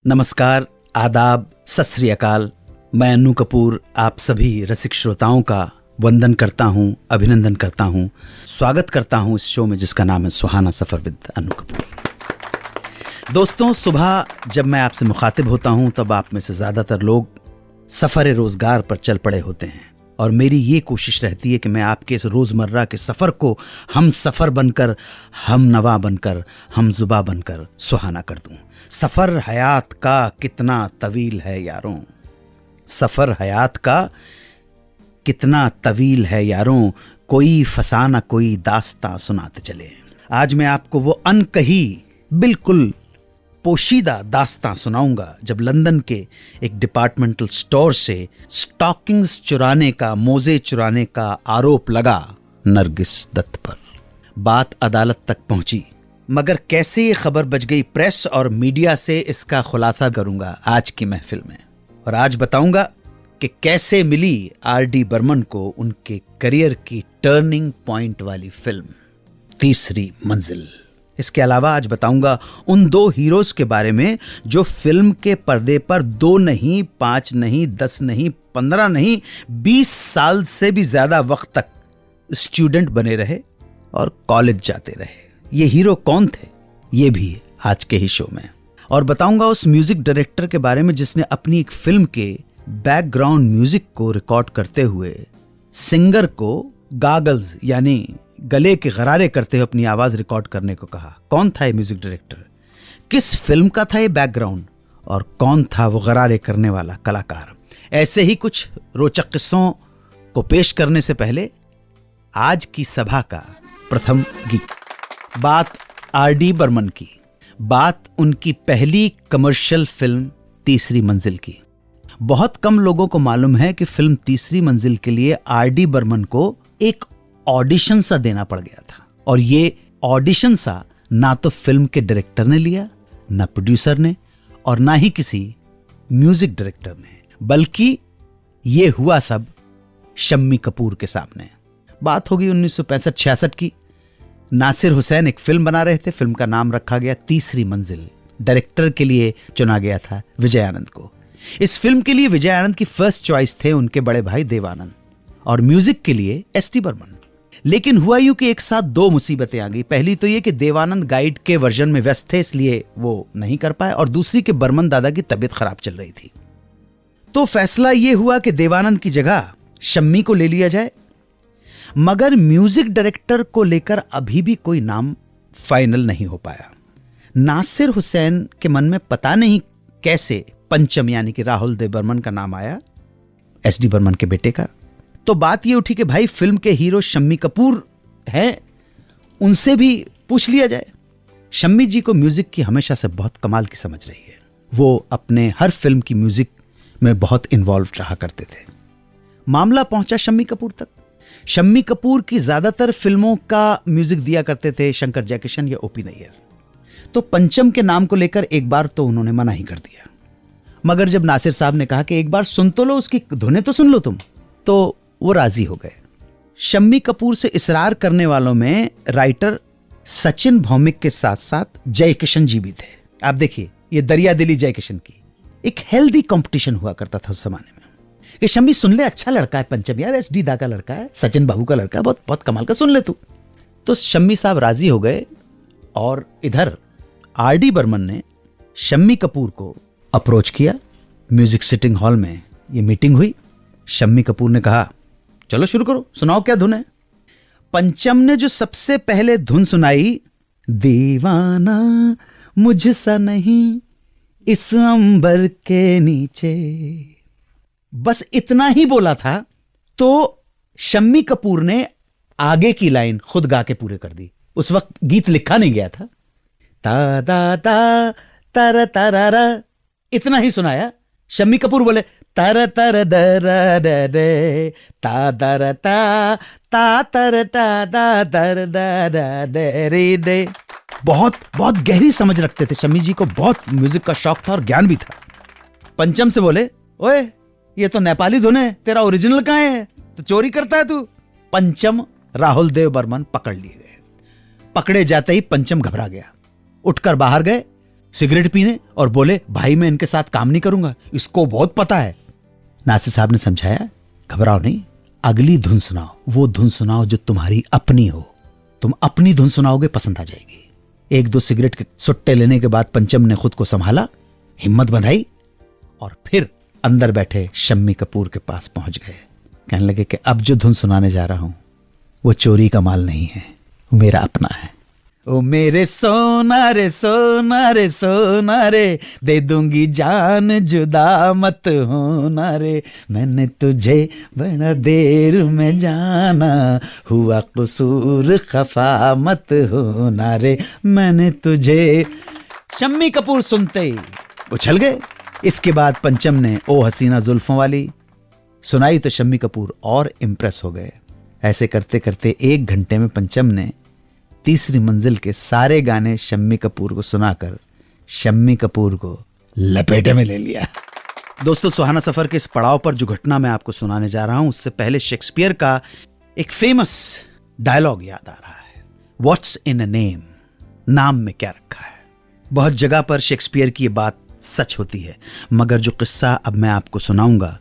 नमस्कार, आदाब, सत श्री अकाल। मैं अन्नू कपूर आप सभी रसिक श्रोताओं का वंदन करता हूं, अभिनंदन करता हूं, स्वागत करता हूं इस शो में जिसका नाम है सुहाना सफर विद अन्नू कपूर। दोस्तों, सुबह जब मैं आपसे मुखातिब होता हूं तब आप में से ज्यादातर लोग सफर रोजगार पर चल पड़े होते हैं और मेरी ये कोशिश रहती है कि मैं आपके इस रोजमर्रा के सफर को हम सफर बनकर, हम नवा बनकर, हम जुबा बनकर सुहाना कर दूं। सफर हयात का कितना तवील है यारों, सफर हयात का कितना तवील है यारों, कोई फसाना कोई दास्तां सुनाते चले। आज मैं आपको वो अनकही बिल्कुल पोशीदा दास्तां सुनाऊंगा जब लंदन के एक डिपार्टमेंटल स्टोर से स्टॉकिंग्स चुराने का, मोजे चुराने का आरोप लगा नरगिस दत्त पर। बात अदालत तक पहुंची, मगर कैसे ये खबर बच गई प्रेस और मीडिया से, इसका खुलासा करूंगा आज की महफिल में। और आज बताऊंगा कि कैसे मिली आर.डी. बर्मन को उनके करियर की टर्निंग पॉइंट वाली फिल्म तीसरी मंजिल। इसके अलावा आज बताऊंगा उन दो हीरोज के बारे में जो फिल्म के पर्दे पर 2 नहीं, 5 नहीं, 10 नहीं, 15 नहीं, 20 साल से भी ज्यादा वक्त तक स्टूडेंट बने रहे और कॉलेज जाते रहे। ये हीरो कौन थे, ये भी आज के ही शो में। और बताऊंगा उस म्यूजिक डायरेक्टर के बारे में जिसने अपनी एक फिल्म के बैकग्राउंड म्यूजिक को रिकॉर्ड करते हुए सिंगर को गागल्स यानी गले के गरारे करते हुए अपनी आवाज रिकॉर्ड करने को कहा। कौन था ये म्यूजिक डायरेक्टर, किस फिल्म का था ये बैकग्राउंड और कौन था वो गरारे करने वाला कलाकार। ऐसे ही कुछ रोचक किस्सों को पेश करने से पहले आज की सभा का प्रथम गीत। बात आर.डी. बर्मन की, बात उनकी पहली कमर्शियल फिल्म तीसरी मंजिल की। बहुत कम लोगों को मालूम है कि फिल्म तीसरी मंजिल के लिए आर.डी. बर्मन को एक ऑडिशन सा देना पड़ गया था। और ये ऑडिशन सा ना तो फिल्म के डायरेक्टर ने लिया, ना प्रोड्यूसर ने, और ना ही किसी म्यूजिक डायरेक्टर ने, बल्कि ये हुआ सब शम्मी कपूर के सामने। बात होगी 1965-66 की। नासिर हुसैन एक फिल्म बना रहे थे, फिल्म का नाम रखा गया तीसरी मंजिल। डायरेक्टर के लिए चुना गया था विजय आनंद को। इस फिल्म के लिए विजय आनंद की फर्स्ट चॉइस थे उनके बड़े भाई देव आनंद और म्यूजिक के लिए एस.डी. बर्मन। लेकिन हुआ यूं कि एक साथ 2 मुसीबतें आ गई। पहली तो ये कि देवानंद गाइड के वर्जन में व्यस्त थे, इसलिए वो नहीं कर पाए, और दूसरी कि बर्मन दादा की तबीयत खराब चल रही थी। तो फैसला ये हुआ कि देवानंद की जगह शम्मी को ले लिया जाए। मगर म्यूजिक डायरेक्टर को लेकर अभी भी कोई नाम फाइनल नहीं हो पाया। नासिर हुसैन के मन में पता नहीं कैसे पंचम यानी कि राहुल देव बर्मन का नाम आया, एस.डी. बर्मन के बेटे का। तो बात ये उठी कि भाई फिल्म के हीरो शम्मी कपूर हैं, उनसे भी पूछ लिया जाए। शम्मी जी को म्यूजिक की हमेशा से बहुत कमाल की समझ रही है। वो अपने हर फिल्म की म्यूजिक में बहुत इन्वॉल्व रहा करते थे। मामला पहुंचा शम्मी कपूर तक। शम्मी कपूर की ज्यादातर फिल्मों का म्यूजिक दिया करते थे शंकर जयकिशन या ओपी नैयर। तो पंचम के नाम को लेकर एक बार तो उन्होंने मना ही कर दिया। मगर जब नासिर साहब ने कहा कि एक बार सुन तो लो, उसकी धुनें तो सुन लो तुम, तो वो राजी हो गए। शम्मी कपूर से इसरार करने वालों में राइटर सचिन भौमिक के साथ साथ जयकिशन जी भी थे। आप देखिए, ये दरिया दिली जयकिशन की एक हेल्दी कंपटीशन हुआ करता था उस जमाने में कि शम्मी सुन ले, अच्छा लड़का है पंचम यार, एस.डी. दा का लड़का है, सचिन बाबू का लड़का है, बहुत बहुत कमाल का, सुन ले तू। तो शम्मी साहब राजी हो गए और इधर आर.डी. बर्मन ने शम्मी कपूर को अप्रोच किया। म्यूजिक सिटिंग हॉल में ये मीटिंग हुई। शम्मी कपूर ने कहा, चलो शुरू करो, सुनाओ क्या धुन है। पंचम ने जो सबसे पहले धुन सुनाई, दीवाना मुझसा नहीं इस अंबर के नीचे, बस इतना ही बोला था तो शम्मी कपूर ने आगे की लाइन खुद गा के पूरे कर दी। उस वक्त गीत लिखा नहीं गया था। ता दा ता तर तररा, इतना ही सुनाया। शम्मी कपूर बोले तर तर दर दे ता दर ता ता तर ता दा दर दे रे दे। बहुत बहुत गहरी समझ रखते थे शम्मी जी को, बहुत म्यूजिक का शौक था और ज्ञान भी था। पंचम से बोले, ओए ये तो नेपाली धुन है, तेरा ओरिजिनल कहां है, तो चोरी करता है तू। पंचम राहुल देव बर्मन पकड़ लिए गए। पकड़े जाते ही पंचम घबरा गया, उठकर बाहर गए। सिगरेट पीने और बोले भाई मैं इनके साथ काम नहीं करूंगा, इसको बहुत पता है। नासिर साहब ने समझाया, घबराओ नहीं, अगली धुन सुनाओ, वो धुन सुनाओ जो तुम्हारी अपनी हो। तुम अपनी धुन सुनाओगे, पसंद आ जाएगी। 1-2 सिगरेट के सुट्टे लेने के बाद पंचम ने खुद को संभाला, हिम्मत बंधाई और फिर अंदर बैठे शम्मी कपूर के पास पहुंच गए। कहने लगे कि अब जो धुन सुनाने जा रहा हूं वो चोरी का माल नहीं है, वो मेरा अपना है। ओ मेरे सोना रे सोना रे सोना रे, दे दूंगी जान जुदा मत होना रे, मैंने तुझे बड़ा देर में जाना, हुआ कसूर खफा मत होना रे, मैंने तुझे। शम्मी कपूर सुनते ही उछल गए। इसके बाद पंचम ने ओ हसीना जुल्फों वाली सुनाई तो शम्मी कपूर और इम्प्रेस हो गए। ऐसे करते करते 1 घंटे में पंचम ने तीसरी मंजिल के सारे गाने शम्मी कपूर को सुनाकर शम्मी कपूर को लपेटे में ले लिया। दोस्तों, सुहाना सफर के इस पड़ाव पर जो घटना मैं आपको सुनाने जा रहा हूं, उससे पहले शेक्सपियर का एक फेमस डायलॉग याद आ रहा है, व्हाट्स इन अ नेम, नाम में क्या रखा है। बहुत जगह पर शेक्सपियर की ये बात सच होती है, मगर जो किस्सा अब मैं आपको सुनाऊंगा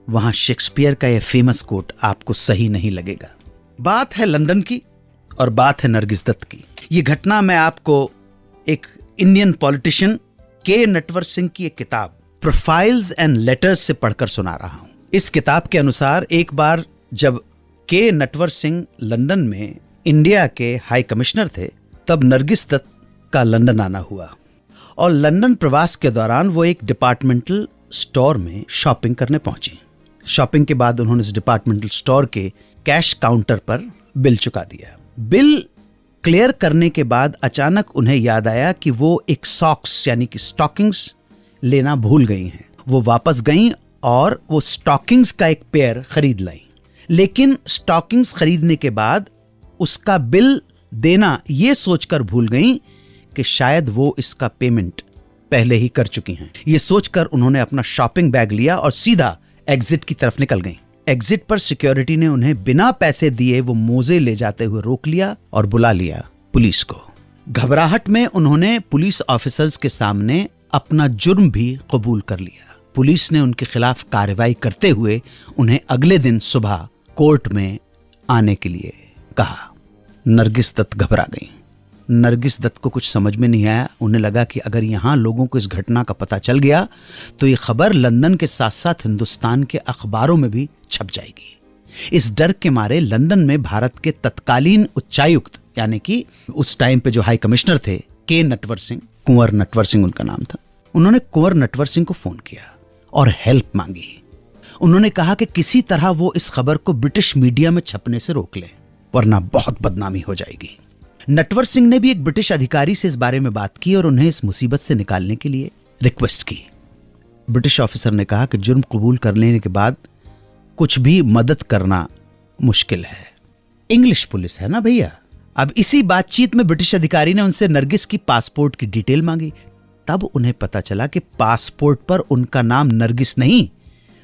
वहां शेक्सपियर का यह फेमस कोट आपको सही नहीं लगेगा। बात है लंदन की और बात है नरगिस दत्त की। यह घटना मैं आपको एक इंडियन पॉलिटिशियन के नटवर सिंह की एक किताब प्रोफाइल्स एंड लेटर्स से पढ़कर सुना रहा हूं। इस किताब के अनुसार एक बार जब के नटवर सिंह लंदन में इंडिया के हाई कमिश्नर थे, तब नरगिस दत्त का लंदन आना हुआ और लंदन प्रवास के दौरान वो एक डिपार्टमेंटल स्टोर में शॉपिंग करने पहुंची। शॉपिंग के बाद उन्होंने इस डिपार्टमेंटल स्टोर के कैश काउंटर पर बिल चुका दिया। बिल क्लियर करने के बाद अचानक उन्हें याद आया कि वो एक सॉक्स यानी कि स्टॉकिंग्स लेना भूल गई हैं। वो वापस गईं और वो स्टॉकिंग्स का एक पेयर खरीद लाई, लेकिन स्टॉकिंग्स खरीदने के बाद उसका बिल देना ये सोचकर भूल गईं कि शायद वो इसका पेमेंट पहले ही कर चुकी हैं। ये सोचकर उन्होंने अपना शॉपिंग बैग लिया और सीधा एग्जिट की तरफ निकल गईं। एग्जिट पर सिक्योरिटी ने उन्हें बिना पैसे दिए वो मोजे ले जाते हुए रोक लिया और बुला लिया पुलिस को। घबराहट में उन्होंने पुलिस ऑफिसर्स के सामने अपना जुर्म भी कबूल कर लिया। पुलिस ने उनके खिलाफ कार्रवाई करते हुए उन्हें अगले दिन सुबह कोर्ट में आने के लिए कहा। नरगिस दत्त घबरा गई। नरगिस दत्त को कुछ समझ में नहीं आया। उन्हें लगा कि अगर यहां लोगों को इस घटना का पता चल गया तो ये खबर लंदन के साथ साथ हिंदुस्तान के अखबारों में भी छप जाएगी। इस डर के मारे लंदन में भारत के तत्कालीन उच्चायुक्त यानी कि उस टाइम पे जो हाई कमिश्नर थे के नटवर सिंह, कुंवर नटवर सिंह उनका नाम था, उन्होंने कुंवर नटवर सिंह को फोन किया और हेल्प मांगी। उन्होंने कहा कि किसी तरह वो इस खबर को ब्रिटिश मीडिया में छपने से रोक ले, वरना बहुत बदनामी हो जाएगी। नटवर सिंह ने भी एक ब्रिटिश अधिकारी से इस बारे में बात की और उन्हें इस मुसीबत से निकालने के लिए रिक्वेस्ट की। ब्रिटिश ऑफिसर ने कहा कि जुर्म कबूल कर लेने के बाद कुछ भी मदद करना मुश्किल है। इंग्लिश पुलिस है ना भैया। अब इसी बातचीत में ब्रिटिश अधिकारी ने उनसे नरगिस की पासपोर्ट की डिटेल मांगी। तब उन्हें पता चला कि पासपोर्ट पर उनका नाम नरगिस नहीं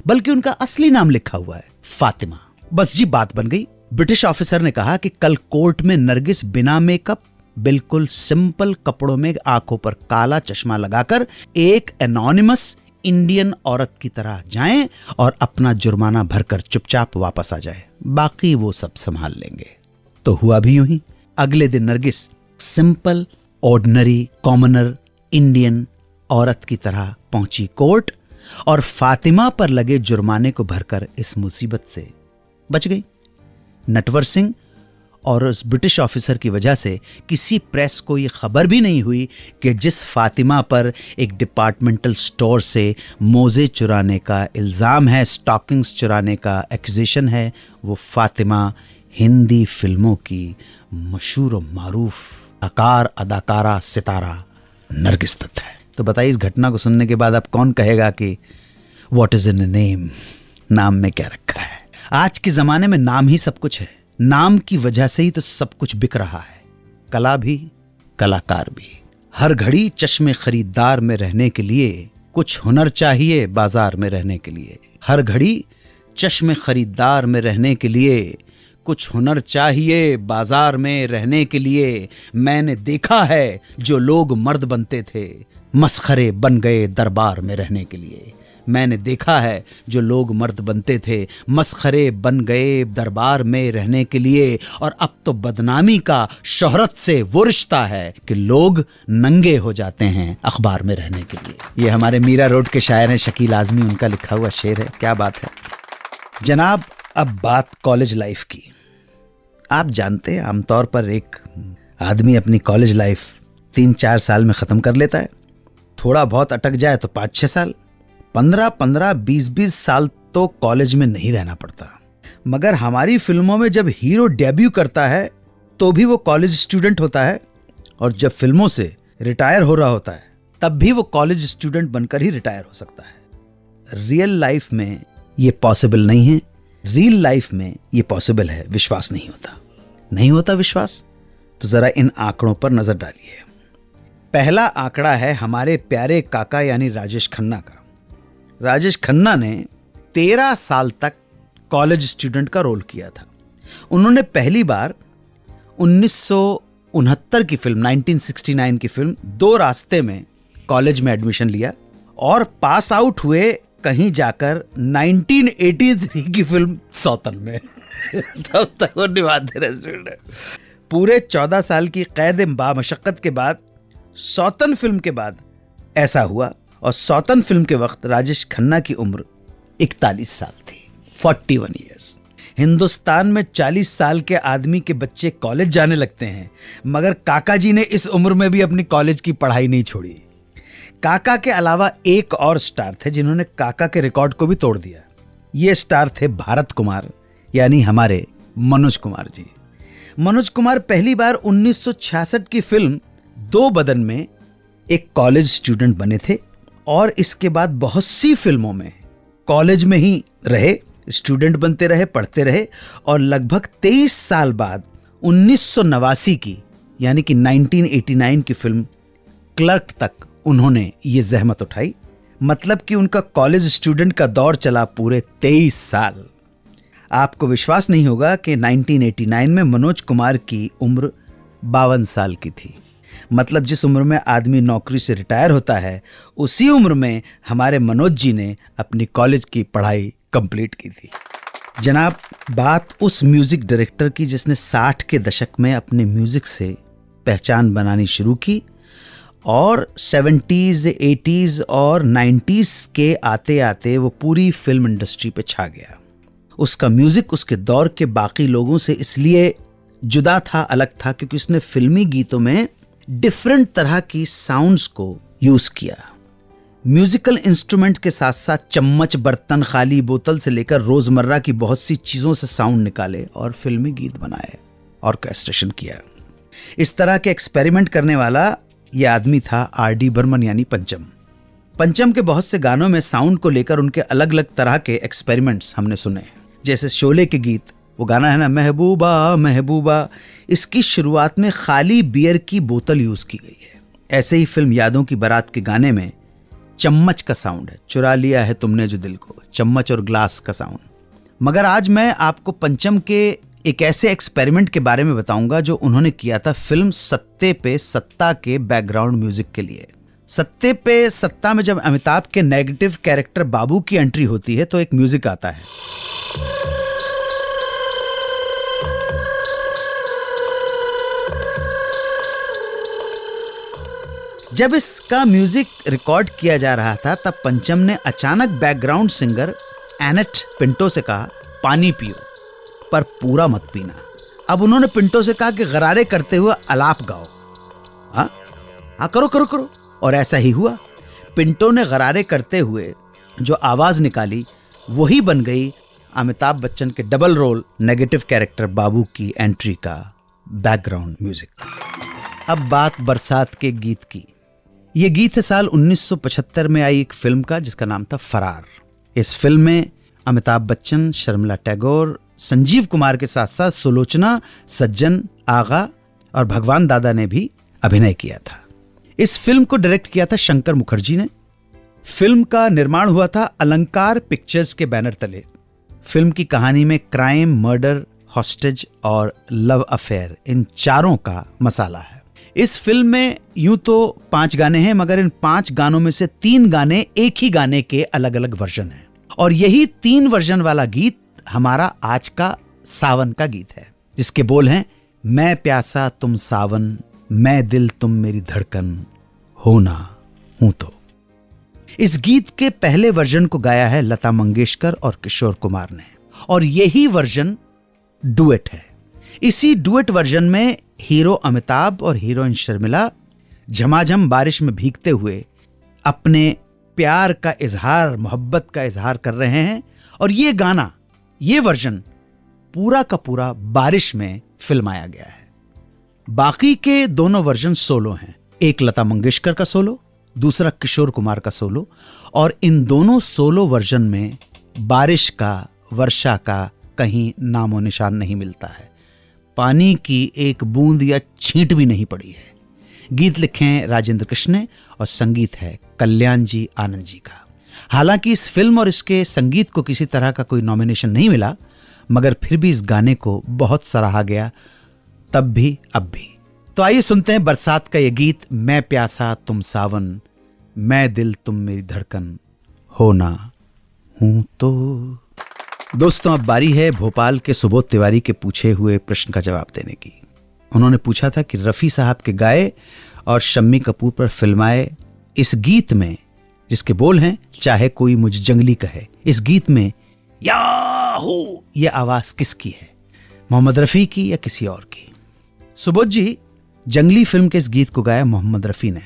बल्कि उनका असली नाम लिखा हुआ है, फातिमा। बस जी बात बन गई। ब्रिटिश ऑफिसर ने कहा कि कल कोर्ट में नरगिस बिना मेकअप, बिल्कुल सिंपल कपड़ों में, आंखों पर काला चश्मा लगाकर एक एनोनिमस इंडियन औरत की तरह जाएं और अपना जुर्माना भरकर चुपचाप वापस आ जाए, बाकी वो सब संभाल लेंगे। तो हुआ भी यूं ही। अगले दिन Nargis simple ordinary commoner Indian औरत की तरह पहुंची कोर्ट और फातिमा पर लगे जुर्माने को भरकर इस मुसीबत से बच गई। नटवर सिंह और उस ब्रिटिश ऑफिसर की वजह से किसी प्रेस को यह खबर भी नहीं हुई कि जिस फातिमा पर एक डिपार्टमेंटल स्टोर से मोजे चुराने का इल्ज़ाम है, स्टॉकिंग्स चुराने का एक्यूजेशन है, वो फातिमा हिंदी फिल्मों की मशहूर और मारूफ अदाकारा सितारा नरगिस दत्त है। तो बताइए, इस घटना को सुनने के बाद अब कौन कहेगा कि what is in a name, नाम में क्या रखा है। आज के जमाने में नाम ही सब कुछ है। नाम की वजह से ही तो सब कुछ बिक रहा है, कला भी, कलाकार भी। हर घड़ी चश्मे खरीदार में रहने के लिए कुछ हुनर चाहिए बाजार में रहने के लिए। हर घड़ी चश्मे खरीदार में रहने के लिए कुछ हुनर चाहिए बाजार में रहने के लिए। मैंने देखा है जो लोग मर्द बनते थे मस्खरे बन गए दरबार में रहने के लिए। मैंने देखा है जो लोग मर्द बनते थे मस्खरे बन गए दरबार में रहने के लिए। और अब तो बदनामी का शोहरत से वो रिश्ता है कि लोग नंगे हो जाते हैं अखबार में रहने के लिए। ये हमारे मीरा रोड के शायर हैं शकील आजमी, उनका लिखा हुआ शेर है। क्या बात है जनाब। अब बात कॉलेज लाइफ की। आप जानते हैं आमतौर पर एक आदमी अपनी कॉलेज लाइफ 3-4 साल में ख़त्म कर लेता है, थोड़ा बहुत अटक जाए तो 5-6 साल, 15-15, 20-20 साल तो कॉलेज में नहीं रहना पड़ता। मगर हमारी फिल्मों में जब हीरो डेब्यू करता है तो भी वो कॉलेज स्टूडेंट होता है, और जब फिल्मों से रिटायर हो रहा होता है तब भी वो कॉलेज स्टूडेंट बनकर ही रिटायर हो सकता है। रियल लाइफ में ये पॉसिबल नहीं है। रियल लाइफ में ये पॉसिबल है। विश्वास नहीं होता विश्वास तो जरा इन आंकड़ों पर नजर डालिए। पहला आंकड़ा है हमारे प्यारे काका यानी राजेश खन्ना का। राजेश खन्ना ने 13 साल तक कॉलेज स्टूडेंट का रोल किया था। उन्होंने पहली बार 1969 की फिल्म 1969 की फिल्म दो रास्ते में कॉलेज में एडमिशन लिया और पास आउट हुए कहीं जाकर 1983 की फिल्म सौतन में। तब तक वो निभाते रहे। पूरे 14 साल की कैद बामशक्कत के बाद सौतन फिल्म के बाद ऐसा हुआ, और सौतन फिल्म के वक्त राजेश खन्ना की उम्र 41 साल थी, 41 ईयर्स। हिंदुस्तान में 40 साल के आदमी के बच्चे कॉलेज जाने लगते हैं, मगर काका जी ने इस उम्र में भी अपनी कॉलेज की पढ़ाई नहीं छोड़ी। काका के अलावा एक और स्टार थे जिन्होंने काका के रिकॉर्ड को भी तोड़ दिया। ये स्टार थे भारत कुमार यानी हमारे मनोज कुमार जी। मनोज कुमार पहली बार 1966 की फिल्म दो बदन में एक कॉलेज स्टूडेंट बने थे, और इसके बाद बहुत सी फिल्मों में कॉलेज में ही रहे, स्टूडेंट बनते रहे, पढ़ते रहे, और लगभग 23 साल बाद 1989 की यानी कि 1989 की फिल्म क्लर्क तक उन्होंने ये जहमत उठाई। मतलब कि उनका कॉलेज स्टूडेंट का दौर चला पूरे 23 साल। आपको विश्वास नहीं होगा कि 1989 में मनोज कुमार की उम्र 52 साल की थी। मतलब जिस उम्र में आदमी नौकरी से रिटायर होता है उसी उम्र में हमारे मनोज जी ने अपनी कॉलेज की पढ़ाई कंप्लीट की थी। जनाब, बात उस म्यूजिक डायरेक्टर की जिसने 60 के दशक में अपने म्यूजिक से पहचान बनानी शुरू की और 70s, 80s और 90s के आते आते वो पूरी फिल्म इंडस्ट्री पे छा गया। उसका म्यूजिक उसके दौर के बाकी लोगों से इसलिए जुदा था, अलग था, क्योंकि उसने फिल्मी गीतों में डिफरेंट तरह की साउंड्स को यूज किया। म्यूजिकल इंस्ट्रूमेंट के साथ साथ चम्मच, बर्तन, खाली बोतल से लेकर रोजमर्रा की बहुत सी चीजों से साउंड निकाले और फिल्मी गीत बनाए, ऑर्केस्ट्रेशन किया। इस तरह के एक्सपेरिमेंट करने वाला यह आदमी था R.D. बर्मन यानी पंचम। पंचम के बहुत से गानों में साउंड को लेकर उनके अलग अलग तरह के एक्सपेरिमेंट्स हमने सुने। जैसे शोले के गीत, वो गाना है ना महबूबा महबूबा, इसकी शुरुआत में खाली बियर की बोतल यूज की गई है। ऐसे ही फिल्म यादों की बारात के गाने में चम्मच का साउंड है, चुरा लिया है तुमने जो दिल को, चम्मच और ग्लास का साउंड। मगर आज मैं आपको पंचम के एक ऐसे एक्सपेरिमेंट के बारे में बताऊंगा जो उन्होंने किया था फिल्म सत्ते पे सत्ता के बैकग्राउंड म्यूजिक के लिए। सत्ते पे सत्ता में जब अमिताभ के नेगेटिव कैरेक्टर बाबू की एंट्री होती है तो एक म्यूजिक आता है। जब इसका म्यूजिक रिकॉर्ड किया जा रहा था तब पंचम ने अचानक बैकग्राउंड सिंगर एनेट पिंटो से कहा, पानी पियो पर पूरा मत पीना। अब उन्होंने पिंटो से कहा कि गरारे करते हुए अलाप गाओ। हाँ करो करो करो, और ऐसा ही हुआ। पिंटो ने गरारे करते हुए जो आवाज निकाली वही बन गई अमिताभ बच्चन के डबल रोल नेगेटिव कैरेक्टर बाबू की एंट्री का बैकग्राउंड म्यूजिक। अब बात बरसात के गीत की। यह गीत है साल 1975 में आई एक फिल्म का जिसका नाम था फरार। इस फिल्म में अमिताभ बच्चन, शर्मिला टैगोर, संजीव कुमार के साथ साथ सुलोचना, सज्जन, आगा और भगवान दादा ने भी अभिनय किया था। इस फिल्म को डायरेक्ट किया था शंकर मुखर्जी ने। फिल्म का निर्माण हुआ था अलंकार पिक्चर्स के बैनर तले। फिल्म की कहानी में क्राइम, मर्डर हॉस्टेज और लव अफेयर, इन चारों का मसाला है। इस फिल्म में यूं तो 5 गाने हैं, मगर इन 5 गानों में से 3 गाने एक ही गाने के अलग अलग वर्जन हैं, और यही 3 वर्जन वाला गीत हमारा आज का सावन का गीत है, जिसके बोल हैं, मैं प्यासा तुम सावन, मैं दिल तुम मेरी धड़कन, होना हूं तो। इस गीत के पहले वर्जन को गाया है लता मंगेशकर और किशोर कुमार ने, और यही वर्जन डुएट है। इसी डुएट वर्जन में हीरो अमिताभ और हीरोइन शर्मिला झमाझम बारिश में भीगते हुए अपने प्यार का इजहार, मोहब्बत का इजहार कर रहे हैं, और ये गाना, ये वर्जन पूरा का पूरा बारिश में फिल्माया गया है। बाकी के दोनों वर्जन सोलो हैं, एक लता मंगेशकर का सोलो, दूसरा किशोर कुमार का सोलो, और इन दोनों सोलो वर्जन में बारिश का, वर्षा का कहीं नामो निशान नहीं मिलता है। पानी की एक बूंद या छींट भी नहीं पड़ी है। गीत लिखे हैं राजेंद्र कृष्ण ने और संगीत है कल्याण जी आनंद जी का। हालांकि इस फिल्म और इसके संगीत को किसी तरह का कोई नॉमिनेशन नहीं मिला, मगर फिर भी इस गाने को बहुत सराहा गया, तब भी अब भी। तो आइए सुनते हैं बरसात का ये गीत, मैं प्यासा तुम सावन, मैं दिल तुम मेरी धड़कन, होना हूं तो। दोस्तों, अब बारी है भोपाल के सुबोध तिवारी के पूछे हुए प्रश्न का जवाब देने की। उन्होंने पूछा था कि रफ़ी साहब के गाए और शम्मी कपूर पर फिल्माए इस गीत में, जिसके बोल हैं, चाहे कोई मुझ जंगली कहे, इस गीत में याहू ये आवाज किसकी है, मोहम्मद रफ़ी की या किसी और की? सुबोध जी, जंगली फिल्म के इस गीत को गाया मोहम्मद रफ़ी ने।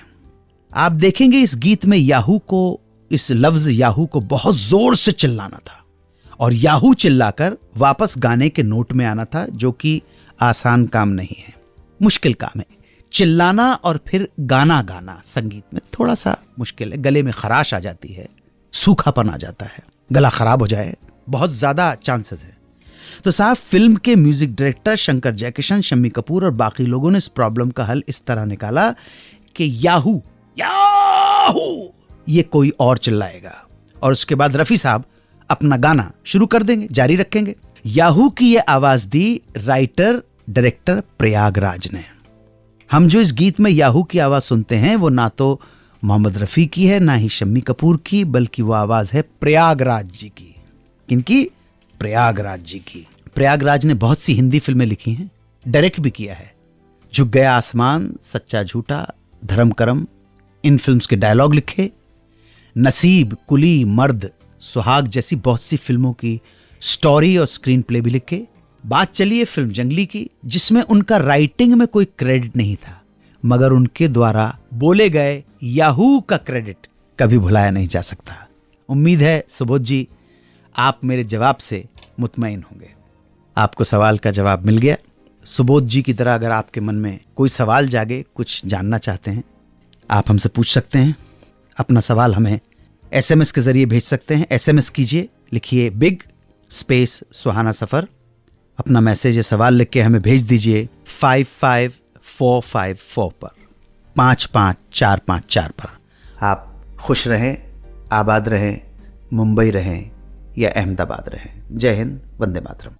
आप देखेंगे इस गीत में याहू को, इस लफ्ज याहू को बहुत जोर से चिल्लाना था, और याहू चिल्लाकर वापस गाने के नोट में आना था, जो कि आसान काम नहीं है, मुश्किल काम है। चिल्लाना और फिर गाना गाना संगीत में थोड़ा सा मुश्किल है, गले में खराश आ जाती है, सूखापन आ जाता है, गला खराब हो जाए, बहुत ज्यादा चांसेस है। तो साहब, फिल्म के म्यूजिक डायरेक्टर शंकर जयकिशन, शम्मी कपूर और बाकी लोगों ने इस प्रॉब्लम का हल इस तरह निकाला कि याहू याहू ये कोई और चिल्लाएगा, और उसके बाद रफ़ी साहब अपना गाना शुरू कर देंगे, जारी रखेंगे। याहू की ये आवाज दी राइटर डायरेक्टर प्रयागराज ने। हम जो इस गीत में याहू की आवाज सुनते हैं वो ना तो मोहम्मद रफ़ी की है, ना ही शम्मी कपूर की, बल्कि वो आवाज है प्रयागराज जी की। किनकी? प्रयागराज जी की। प्रयागराज ने बहुत सी हिंदी फिल्में लिखी हैं, डायरेक्ट भी किया है। झुक गया आसमान, सच्चा झूठा, धर्म करम, इन फिल्म्स के डायलॉग लिखे। नसीब, कुली, मर्द, सुहाग जैसी बहुत सी फिल्मों की स्टोरी और स्क्रीन प्ले भी लिखे। बात चलिए फिल्म जंगली की, जिसमें उनका राइटिंग में कोई क्रेडिट नहीं था, मगर उनके द्वारा बोले गए याहू का क्रेडिट कभी भुलाया नहीं जा सकता। उम्मीद है सुबोध जी, आप मेरे जवाब से मुतमईन होंगे। आपको सवाल का जवाब मिल गया। सुबोध जी की तरह अगर आपके मन में कोई सवाल जागे, कुछ जानना चाहते हैं, आप हमसे पूछ सकते हैं। अपना सवाल हमें SMS के जरिए भेज सकते हैं। SMS कीजिए, लिखिए बिग स्पेस सुहाना सफर, अपना मैसेज या सवाल लिख के हमें भेज दीजिए 55454 पर, 55454 पर। आप खुश रहें, आबाद रहें, मुंबई रहें या अहमदाबाद रहें। जय हिंद, वंदे मातरम।